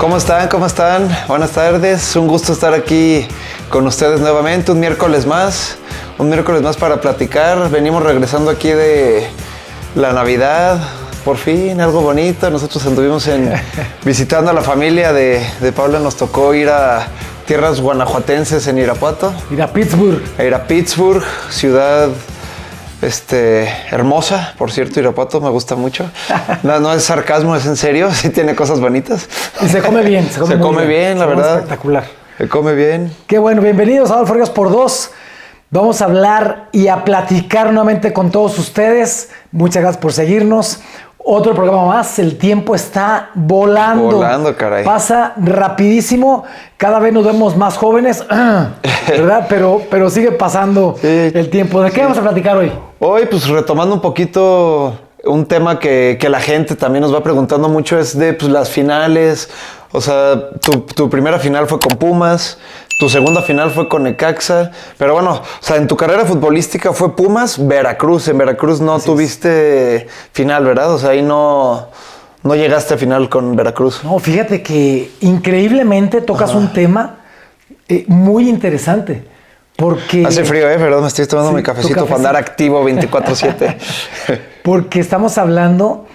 ¿Cómo están? ¿Cómo están? Buenas tardes. Un gusto estar aquí con ustedes nuevamente. Un miércoles más para platicar. Venimos regresando aquí de la Navidad. Por fin, algo bonito. Nosotros anduvimos visitando a la familia de Paula. Nos tocó ir a tierras guanajuatenses en Irapuato. Ir a Pittsburgh. Ir a Pittsburgh, ciudad hermosa, por cierto. Irapuato me gusta mucho. No es sarcasmo, es en serio. Sí tiene cosas bonitas. Y se come bien. Se come bien, la verdad. Espectacular. Se come bien. Qué bueno. Bienvenidos a Adolfo Ríos por Dos. Vamos a hablar y a platicar nuevamente con todos ustedes. Muchas gracias por seguirnos. Otro programa más. El tiempo está volando. Volando, caray. Pasa rapidísimo. Cada vez nos vemos más jóvenes, ¿verdad? Pero sigue pasando el tiempo. ¿De qué vamos a platicar hoy? Hoy, pues retomando un poquito un tema que la gente también nos va preguntando mucho, es de las finales. O sea, tu primera final fue con Pumas, tu segunda final fue con Necaxa, pero bueno, o sea, en tu carrera futbolística fue Pumas, Veracruz. En Veracruz no tuviste final, ¿verdad? O sea, ahí no llegaste a final con Veracruz. No, fíjate que increíblemente tocas un tema muy interesante. Porque hace frío, perdón, me estoy tomando mi cafecito para andar activo 24/7. Porque estamos hablando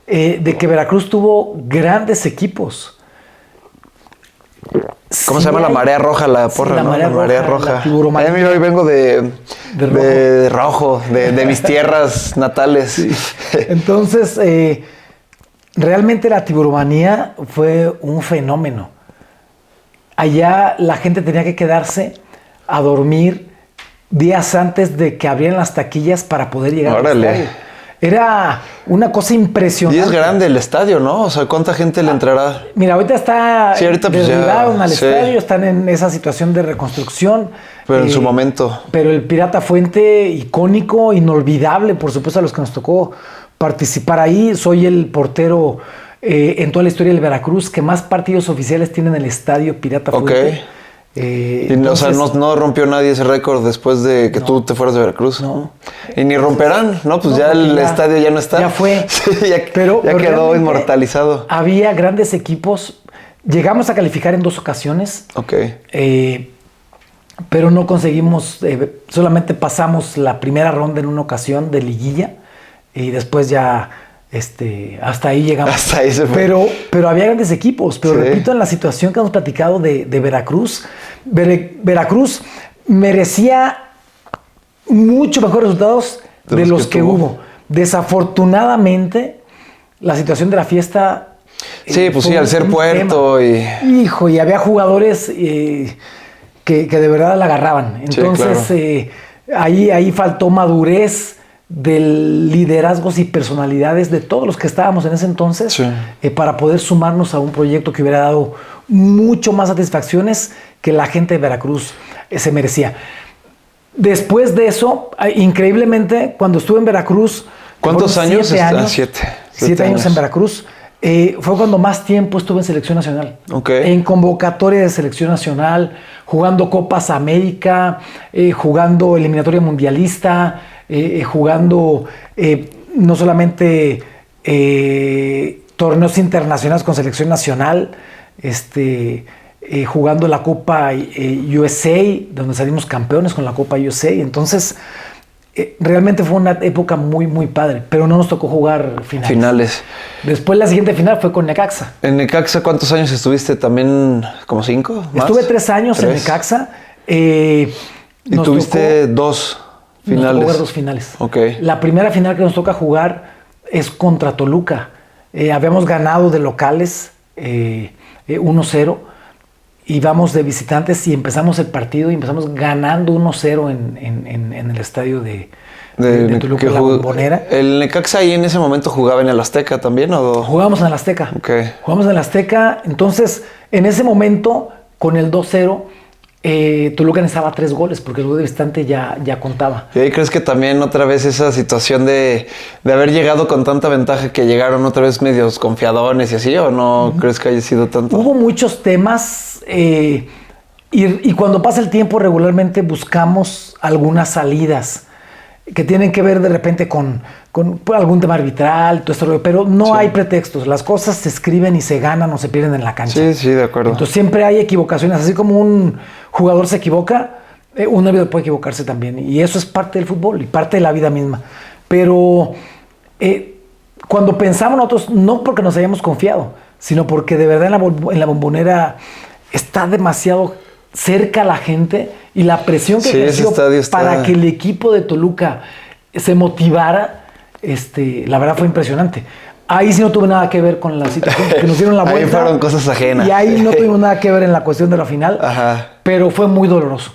de que Veracruz tuvo grandes equipos. ¿Cómo se llama? La marea roja, la porra, ¿no? La marea roja. Mira, hoy vengo de rojo, de mis tierras natales. Sí. Entonces, realmente la tiburomanía fue un fenómeno. Allá la gente tenía que quedarse a dormir días antes de que abrieran las taquillas para poder llegar al estadio. Era una cosa impresionante. Y es grande el estadio, ¿no? O sea, ¿cuánta gente le entrará? Mira, ahorita está derribaron al estadio, están en esa situación de reconstrucción. Pero en su momento. Pero el Pirata Fuente, icónico, inolvidable, por supuesto, a los que nos tocó participar ahí. Soy el portero en toda la historia del Veracruz que más partidos oficiales tiene en el estadio Pirata Fuente. Entonces, o sea, no rompió nadie ese récord después de que tú te fueras de Veracruz. No. Y ni romperán, ¿no? Pues ya el estadio ya no está. Ya fue. Sí, ya quedó inmortalizado. Había grandes equipos. Llegamos a calificar en 2 ocasiones. Pero no conseguimos, solamente pasamos la primera ronda en una ocasión de liguilla. Y después ya hasta ahí llegamos. Hasta ahí se fue. Pero había grandes equipos. Pero repito, en la situación que hemos platicado de Veracruz, Veracruz merecía mucho mejores resultados de los que hubo. Desafortunadamente, la situación de la fiesta... Sí, pues sí, al ser puerto y había jugadores que de verdad la agarraban. Entonces, claro. ahí faltó madurez de liderazgos y personalidades de todos los que estábamos en ese entonces para poder sumarnos a un proyecto que hubiera dado mucho más satisfacciones que la gente de Veracruz se merecía. Después de eso, increíblemente, cuando estuve en Veracruz... ¿Cuántos años? 7 años. 7 años en Veracruz. Fue cuando más tiempo estuve en selección nacional. Okay. En convocatoria de selección nacional, jugando Copas América, jugando eliminatoria mundialista, jugando no solamente torneos internacionales con selección nacional, jugando la Copa USA, donde salimos campeones con la Copa USA. Entonces, realmente fue una época muy, muy padre, pero no nos tocó jugar finales. Después la siguiente final fue con Necaxa. ¿En Necaxa cuántos años estuviste? ¿También como 5? Estuve 3 años en Necaxa. ¿Y tuviste 2 finales? Nos tocó jugar 2 finales. Okay. La primera final que nos toca jugar es contra Toluca. Habíamos ganado de locales 1-0. Y vamos de visitantes y empezamos el partido y empezamos ganando 1-0 en el estadio de Toluca, la Bombonera. ¿El Necaxa ahí en ese momento jugaba en el Azteca también? Jugábamos en el Azteca. Okay. Jugamos en el Azteca. Entonces, en ese momento, con el 2-0, Toluca necesitaba 3 goles porque el gol de visitante ya contaba. ¿Y ahí crees que también otra vez esa situación de haber llegado con tanta ventaja que llegaron otra vez medios confiadones y así, o no crees que haya sido tanto? Hubo muchos temas y cuando pasa el tiempo regularmente buscamos algunas salidas. que tienen que ver de repente con algún tema arbitral, todo esto, pero no hay pretextos. Las cosas se escriben y se ganan o se pierden en la cancha. Sí, sí, de acuerdo. Entonces siempre hay equivocaciones. Así como un jugador se equivoca, un árbitro puede equivocarse también. Y eso es parte del fútbol y parte de la vida misma. Pero cuando pensamos nosotros, no porque nos hayamos confiado, sino porque de verdad en la Bombonera está demasiado cerca la gente y la presión que ejerció para que el equipo de Toluca se motivara, la verdad fue impresionante. Ahí sí no tuve nada que ver con la situación, que nos dieron la vuelta. Ahí fueron cosas ajenas. Y ahí no tuvimos nada que ver en la cuestión de la final. Ajá. Pero fue muy doloroso,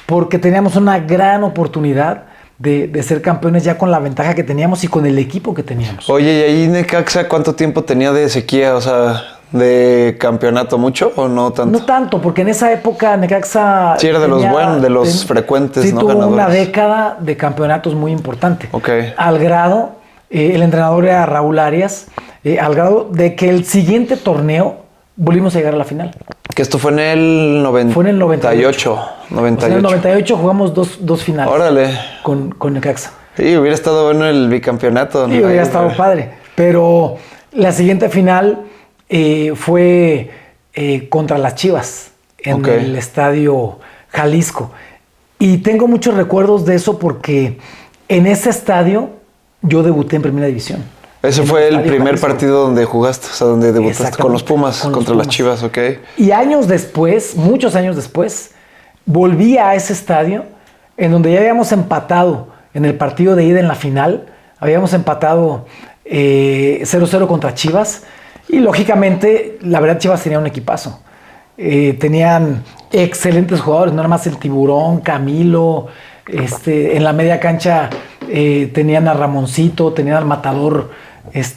porque teníamos una gran oportunidad de ser campeones ya con la ventaja que teníamos y con el equipo que teníamos. Oye, ¿y ahí Necaxa cuánto tiempo tenía de sequía? O sea, ¿de campeonato mucho o no tanto? No tanto, porque en esa época Necaxa... Sí, era de los buenos, de los frecuentes, sí, ¿no? Tuvo ganadores. una década de campeonatos muy importante. Ok. Al grado, el entrenador era Raúl Arias, al grado de que el siguiente torneo volvimos a llegar a la final. Que esto fue en el 98. Fue en el 98. 98. O sea, en el 98 jugamos dos finales. Órale. Con Necaxa. Sí, hubiera estado bueno el bicampeonato. Sí, hubiera estado padre. Pero la siguiente final fue contra las Chivas en el Estadio Jalisco. Y tengo muchos recuerdos de eso porque en ese estadio yo debuté en Primera División. Ese fue el primer partido donde jugaste, o sea, donde debutaste con los Pumas, contra las Chivas, ok. Y años después, muchos años después, volví a ese estadio en donde ya habíamos empatado en el partido de ida en la final. Habíamos empatado 0-0 contra Chivas. Y lógicamente, la verdad, Chivas tenía un equipazo. Tenían excelentes jugadores, no nada más el Tiburón, Camilo. En la media cancha tenían a Ramoncito, tenían al Matador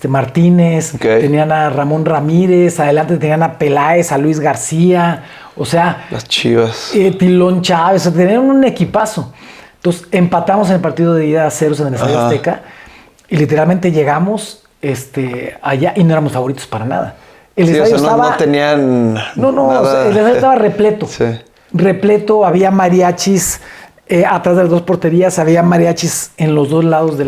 Martínez, tenían a Ramón Ramírez, adelante tenían a Peláez, a Luis García, o sea... Las Chivas. Tilón Chávez, o sea, tenían un equipazo. Entonces empatamos en el partido de ida a ceros en el Estadio Azteca y literalmente llegamos allá y no éramos favoritos para nada. El estadio estaba... No tenían nada. O sea, el estadio estaba repleto. Sí. Repleto, había mariachis... atrás de las dos porterías había mariachis en los dos lados de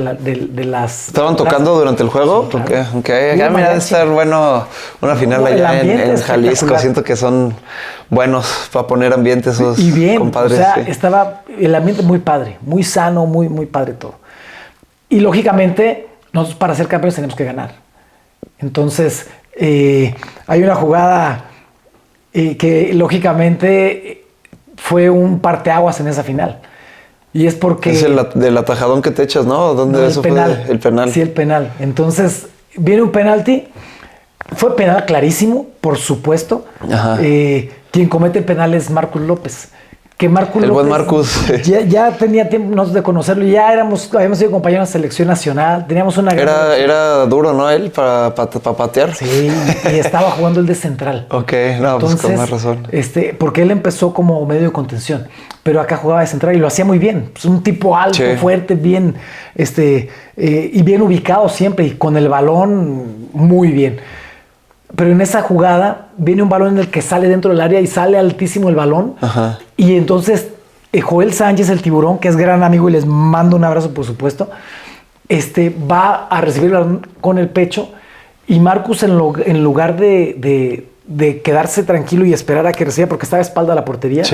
las... ¿Estaban tocando durante el juego? Sí, claro. Okay. Ya mira, debe estar bueno una final allá en Jalisco. Siento que son buenos para poner ambiente esos y bien, compadres. O sea, estaba el ambiente muy padre, muy sano, muy, muy padre todo. Y lógicamente, nosotros para ser campeones tenemos que ganar. Entonces, hay una jugada que lógicamente fue un parteaguas en esa final. Y es porque... Es del atajadón que te echas, ¿no? ¿Dónde eso penal. Fue? El penal. Sí, el penal. Entonces, viene un penalti. Fue penal clarísimo, por supuesto. Quien comete el penal es Marcus López. Que Marcus López... Buen Marcus. Ya tenía tiempo nosotros de conocerlo. Ya habíamos sido compañeros de selección nacional. Teníamos una gran... Era duro, ¿no? Él para patear. Sí, y estaba jugando el de central. Ok, no, entonces, pues con más razón. Porque él empezó como medio de contención, pero acá jugaba de central y lo hacía muy bien. Pues un tipo alto, fuerte, bien, y bien ubicado siempre, y con el balón muy bien. Pero en esa jugada viene un balón en el que sale dentro del área y sale altísimo el balón. Y entonces Joel Sánchez, el Tiburón, que es gran amigo y les mando un abrazo, por supuesto, va a recibir el balón con el pecho y Marcus en lugar de quedarse tranquilo y esperar a que reciba porque estaba a espalda a la portería,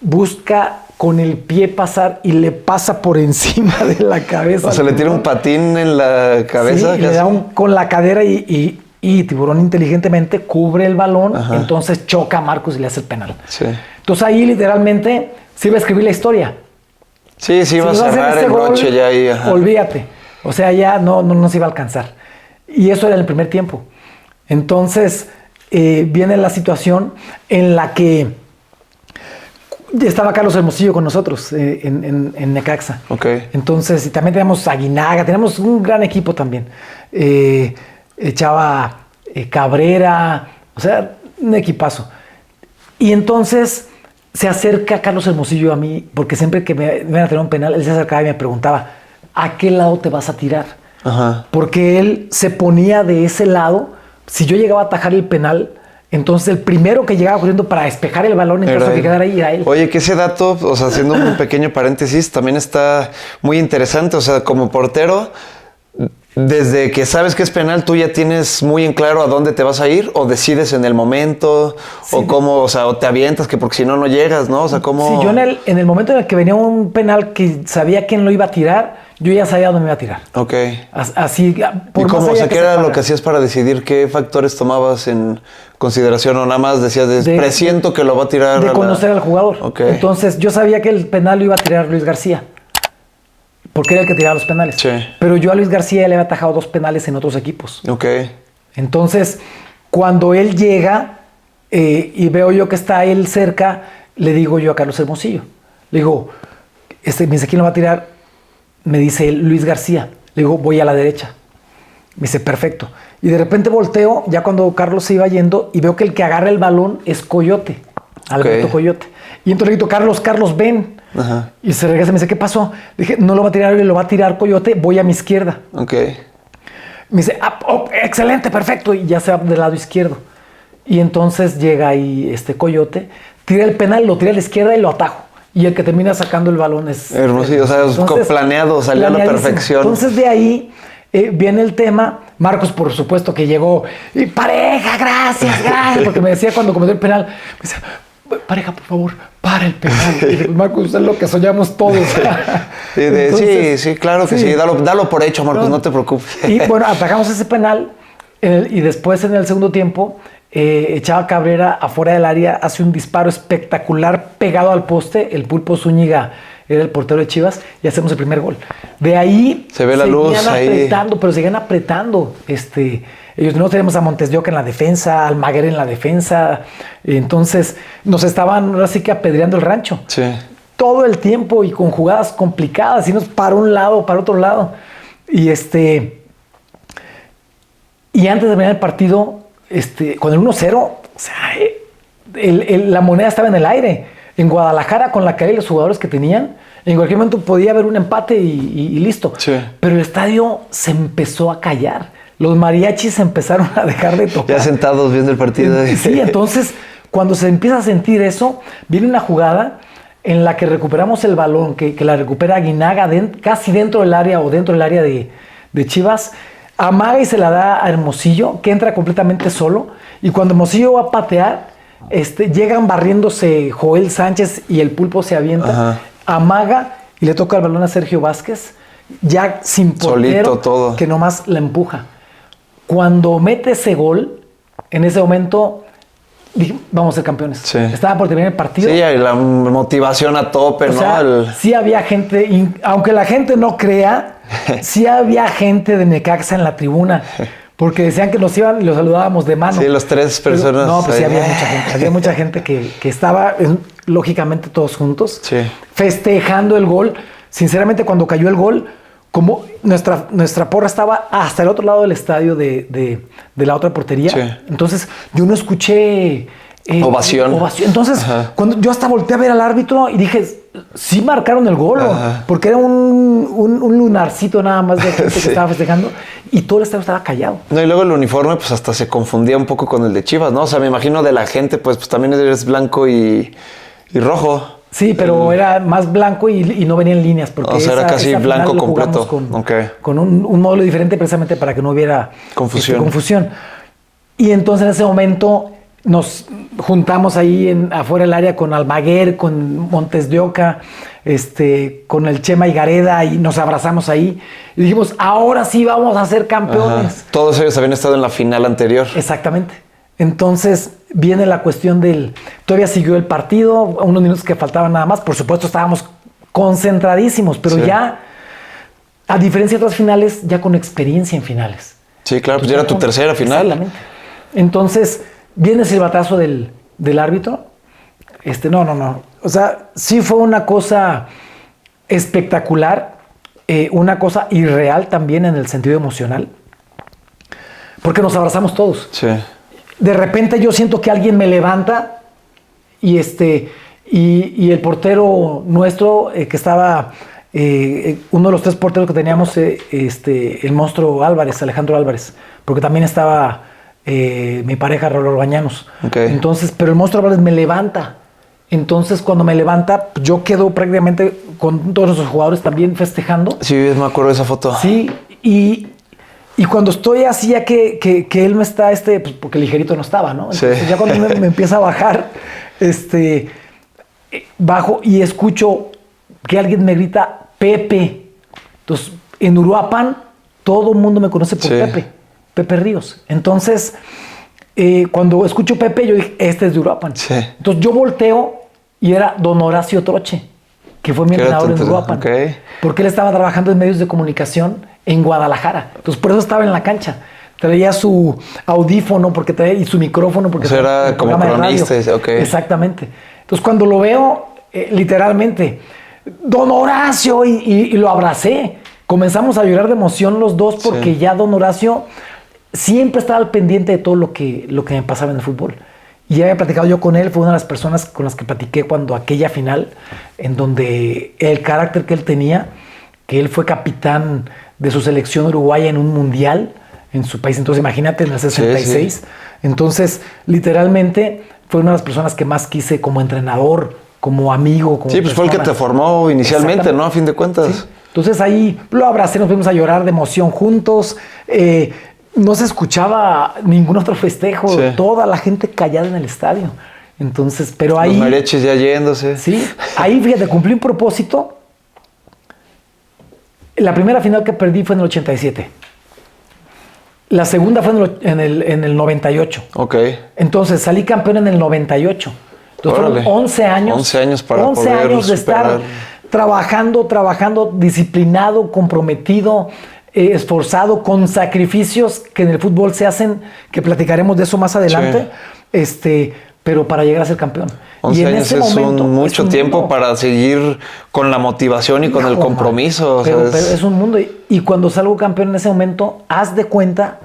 busca con el pie pasar y le pasa por encima de la cabeza. O sea, le tira un patín en la cabeza. Sí, le da con la cadera y Tiburón inteligentemente cubre el balón, entonces choca a Marcus y le hace el penal. Sí. Entonces ahí literalmente se iba a escribir la historia. Sí, iba a cerrar el broche ya ahí. Olvídate. O sea, ya no se iba a alcanzar. Y eso era en el primer tiempo. Entonces viene la situación en la que estaba Carlos Hermosillo con nosotros en Necaxa. Entonces, y también tenemos a Guinaga, tenemos un gran equipo también. Echaba Cabrera, o sea, un equipazo. Y entonces se acerca Carlos Hermosillo a mí, porque siempre que me iban a tirar un penal, él se acercaba y me preguntaba, ¿a qué lado te vas a tirar? Porque él se ponía de ese lado. Si yo llegaba a atajar el penal, Entonces el primero que llegaba corriendo para despejar el balón en caso de que quedara ahí era él. Oye, que ese dato, o sea, haciendo un pequeño paréntesis, también está muy interesante. O sea, como portero, desde que sabes que es penal, ¿tú ya tienes muy en claro a dónde te vas a ir? ¿O decides en el momento? Sí. ¿O cómo, o sea, o te avientas que porque si no, no llegas, ¿no? O sea, ¿cómo...? Sí, yo en el momento en el que venía un penal que sabía quién lo iba a tirar, yo ya sabía dónde me iba a tirar. Ok. Así, por ¿y cómo, o sea, qué era lo que hacías para decidir qué factores tomabas en consideración o nada más decías, presiento que lo va a tirar? De conocer al jugador. Okay. Entonces, yo sabía que el penal lo iba a tirar Luis García. Porque era el que tiraba los penales. Sí. Pero yo a Luis García le había atajado 2 penales en otros equipos. Ok. Entonces, cuando él llega y veo yo que está él cerca, le digo yo a Carlos Hermosillo. Le digo, me dice, ¿quién lo va a tirar? Me dice Luis García. Le digo, voy a la derecha. Me dice, perfecto. Y de repente volteo, ya cuando Carlos se iba yendo, y veo que el que agarra el balón es Coyote. Alberto Coyote. Y entonces le digo, Carlos, ven. Ajá. Y se regresa y me dice, ¿qué pasó? Le dije, no lo va a tirar él, lo va a tirar Coyote, voy a mi izquierda. Ok. Me dice, excelente, perfecto. Y ya se va del lado izquierdo. Y entonces llega ahí Coyote, tira el penal, lo tira a la izquierda y lo atajo. Y el que termina sacando el balón es... Hermosillo, o sea, entonces, planeado, salió a la perfección. Entonces de ahí viene el tema. Marcos, por supuesto, que llegó. Y pareja, gracias. Porque me decía cuando cometió el penal, me decía, pareja, por favor, para el penal. Y dije, Marcos, es lo que soñamos todos. Entonces, sí, claro que sí. Dalo por hecho, Marcos, no te preocupes. Y bueno, atajamos ese penal y después en el segundo tiempo, Chava Cabrera afuera del área hace un disparo espectacular pegado al poste. El Pulpo Zúñiga era el portero de Chivas y hacemos el primer gol. De ahí se ve la luz apretando, pero seguían apretando. Ellos no tenemos a Montes de Oca en la defensa, a Almaguer en la defensa. Entonces nos estaban ahora sí que apedreando el rancho. Sí. Todo el tiempo y con jugadas complicadas, y nos para un lado, para otro lado. Y antes de terminar el partido, con el 1-0, o sea, la moneda estaba en el aire. En Guadalajara, con la calidad de los jugadores que tenían, en cualquier momento podía haber un empate y listo. Sí. Pero el estadio se empezó a callar. Los mariachis empezaron a dejar de tocar. Ya sentados viendo el partido. Sí, entonces, cuando se empieza a sentir eso, viene una jugada en la que recuperamos el balón, que la recupera Aguinaga casi dentro del área o dentro del área de Chivas. Amaga y se la da a Hermosillo, que entra completamente solo. Y cuando Hermosillo va a patear, llegan barriéndose Joel Sánchez y el Pulpo se avienta. Ajá. Amaga y le toca el balón a Sergio Vázquez, ya sin portero, solito todo, que nomás la empuja. Cuando mete ese gol, en ese momento dije, vamos a ser campeones. Sí. Estaba por terminar el partido. Sí, y la motivación a tope, o sea, sí había gente, aunque la gente no crea, sí había gente de Necaxa en la tribuna. Porque decían que nos iban y los saludábamos de mano. Sí, los 3 personas. No, pues sí, había mucha gente. Había mucha gente que estaba, lógicamente, todos juntos, sí, festejando el gol. Sinceramente, cuando cayó el gol, como nuestra porra estaba hasta el otro lado del estadio de la otra portería. Sí. Entonces, yo no escuché... ovación. Entonces, cuando yo hasta volteé a ver al árbitro y dije, sí marcaron el gol, porque era un lunarcito nada más de gente que estaba festejando y todo el estadio estaba callado. No, y luego el uniforme pues hasta se confundía un poco con el de Chivas, ¿no? O sea, me imagino de la gente pues también eres blanco y rojo. Sí, pero era más blanco y no venían líneas. Porque o sea, era casi blanco completo. Con un módulo diferente precisamente para que no hubiera confusión. Y entonces en ese momento nos juntamos ahí afuera del área con Almaguer, con Montes de Oca, con el Chema Higareda y nos abrazamos ahí y dijimos, ahora sí vamos a ser campeones. Ajá. Todos ellos habían estado en la final anterior. Exactamente. Entonces viene la cuestión todavía siguió el partido, unos minutos que faltaban nada más, por supuesto estábamos concentradísimos, pero ya, a diferencia de otras finales, ya con experiencia en finales. Sí, claro, pues ya era tu tercera final. Exactamente. Entonces viene el silbatazo del árbitro. No. O sea, sí fue una cosa espectacular, una cosa irreal también en el sentido emocional, porque nos abrazamos todos. Sí. De repente yo siento que alguien me levanta y el portero nuestro, que estaba, uno de los 3 porteros que teníamos, el monstruo Álvarez, Alejandro Álvarez, porque también estaba mi pareja Raúl Orbañanos. Okay. Entonces, pero el Monstruo Álvarez me levanta. Entonces, cuando me levanta, yo quedo prácticamente con todos los jugadores también festejando. Sí, me acuerdo de esa foto. Sí, y cuando estoy así, ya que él me está, pues, porque ligerito no estaba, ¿no? Entonces, sí. ya cuando me empieza a bajar, bajo y escucho que alguien me grita Pepe. Entonces, en Uruapan, todo el mundo me conoce por sí. Pepe Ríos. Entonces, cuando escucho Pepe, yo dije, este es de Uruapan. Sí. Entonces, yo volteo y era don Horacio Troche, que fue mi entrenador en Uruapan. Okay. Porque él estaba trabajando en medios de comunicación en Guadalajara. Entonces, por eso estaba en la cancha. Traía su audífono y su micrófono. Porque o sea, era como cronista. Okay. Exactamente. Entonces, cuando lo veo, literalmente, don Horacio, y lo abracé. Comenzamos a llorar de emoción los dos porque ya don Horacio siempre estaba al pendiente de todo lo que me pasaba en el fútbol. Y ya había platicado yo con él, fue una de las personas con las que platiqué cuando aquella final, en donde el carácter que él tenía, que él fue capitán de su selección uruguaya en un mundial en su país. Entonces, imagínate, en el 66. Sí. Entonces, literalmente, fue una de las personas que más quise como entrenador, como amigo. Como sí, pues fue el que te formó inicialmente, ¿no? A fin de cuentas. Sí. Entonces, ahí lo abracé, nos fuimos a llorar de emoción juntos. No se escuchaba ningún otro festejo, toda la gente callada en el estadio. Entonces, pero ahí... Los mariachis ya yéndose. Sí, ahí, fíjate, cumplí un propósito. La primera final que perdí fue en el 87. La segunda fue en el 98. Ok. Entonces, salí campeón en el 98. Entonces, fueron 11 años. 11 años para 11 poder años de estar trabajando, disciplinado, comprometido, esforzado, con sacrificios que en el fútbol se hacen, que platicaremos de eso más adelante, pero para llegar a ser campeón. 11 y en años ese es momento, mucho tiempo para seguir con la motivación y con el compromiso. Pero es un mundo. Y cuando salgo campeón en ese momento, haz de cuenta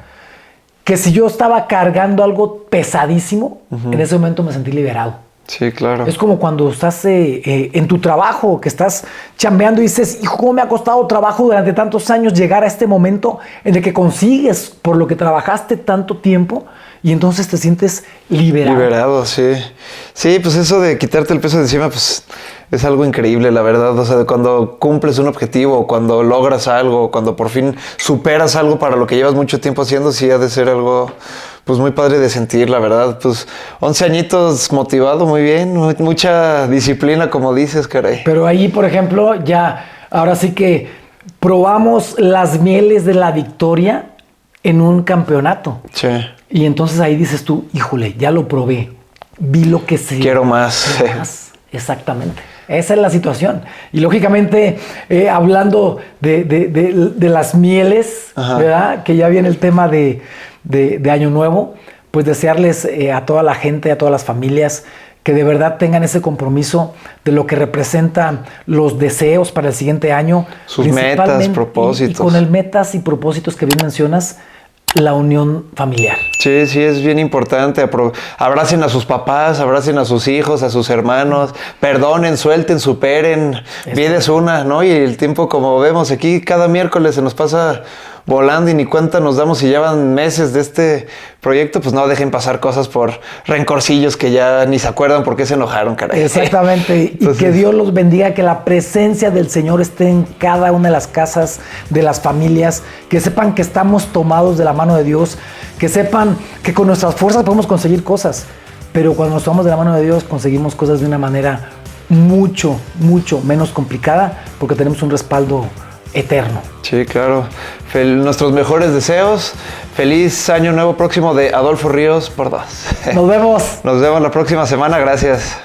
que si yo estaba cargando algo pesadísimo, en ese momento me sentí liberado. Sí, claro. Es como cuando estás en tu trabajo, que estás chambeando y dices, hijo, ¿cómo me ha costado trabajo durante tantos años llegar a este momento en el que consigues por lo que trabajaste tanto tiempo? Y entonces te sientes liberado. Liberado, sí. Sí, pues eso de quitarte el peso de encima, pues es algo increíble, la verdad. O sea, de cuando cumples un objetivo, cuando logras algo, cuando por fin superas algo para lo que llevas mucho tiempo haciendo, sí ha de ser algo pues muy padre de sentir, la verdad. Pues 11 añitos motivado, muy bien, mucha disciplina, como dices, caray. Pero ahí, por ejemplo, ya, ahora sí que probamos las mieles de la victoria en un campeonato. Sí. Y entonces ahí dices tú, híjole, ya lo probé, vi lo que se... Quiero más. Quiero más. Exactamente. Esa es la situación. Y lógicamente, hablando de las mieles, ¿verdad? Que ya viene el tema de Año Nuevo, pues desearles a toda la gente, a todas las familias, que de verdad tengan ese compromiso de lo que representan los deseos para el siguiente año. Sus metas, propósitos. Y con el metas y propósitos que bien mencionas, la unión familiar. Sí, sí, es bien importante. Abracen a sus papás, abracen a sus hijos, a sus hermanos, perdonen, suelten, superen. Vida es una, ¿no? Y el tiempo, como vemos aquí, cada miércoles se nos pasa volando y ni cuenta nos damos y llevan meses de este proyecto, pues no dejen pasar cosas por rencorcillos que ya ni se acuerdan por qué se enojaron, caray. Exactamente. Entonces, y que Dios los bendiga, que la presencia del Señor esté en cada una de las casas de las familias, que sepan que estamos tomados de la mano de Dios, que sepan que con nuestras fuerzas podemos conseguir cosas, pero cuando nos tomamos de la mano de Dios conseguimos cosas de una manera mucho, mucho menos complicada, porque tenemos un respaldo eterno. Sí, claro. Nuestros mejores deseos. Feliz año nuevo próximo de Adolfo Ríos por 2. Nos vemos. Nos vemos la próxima semana. Gracias.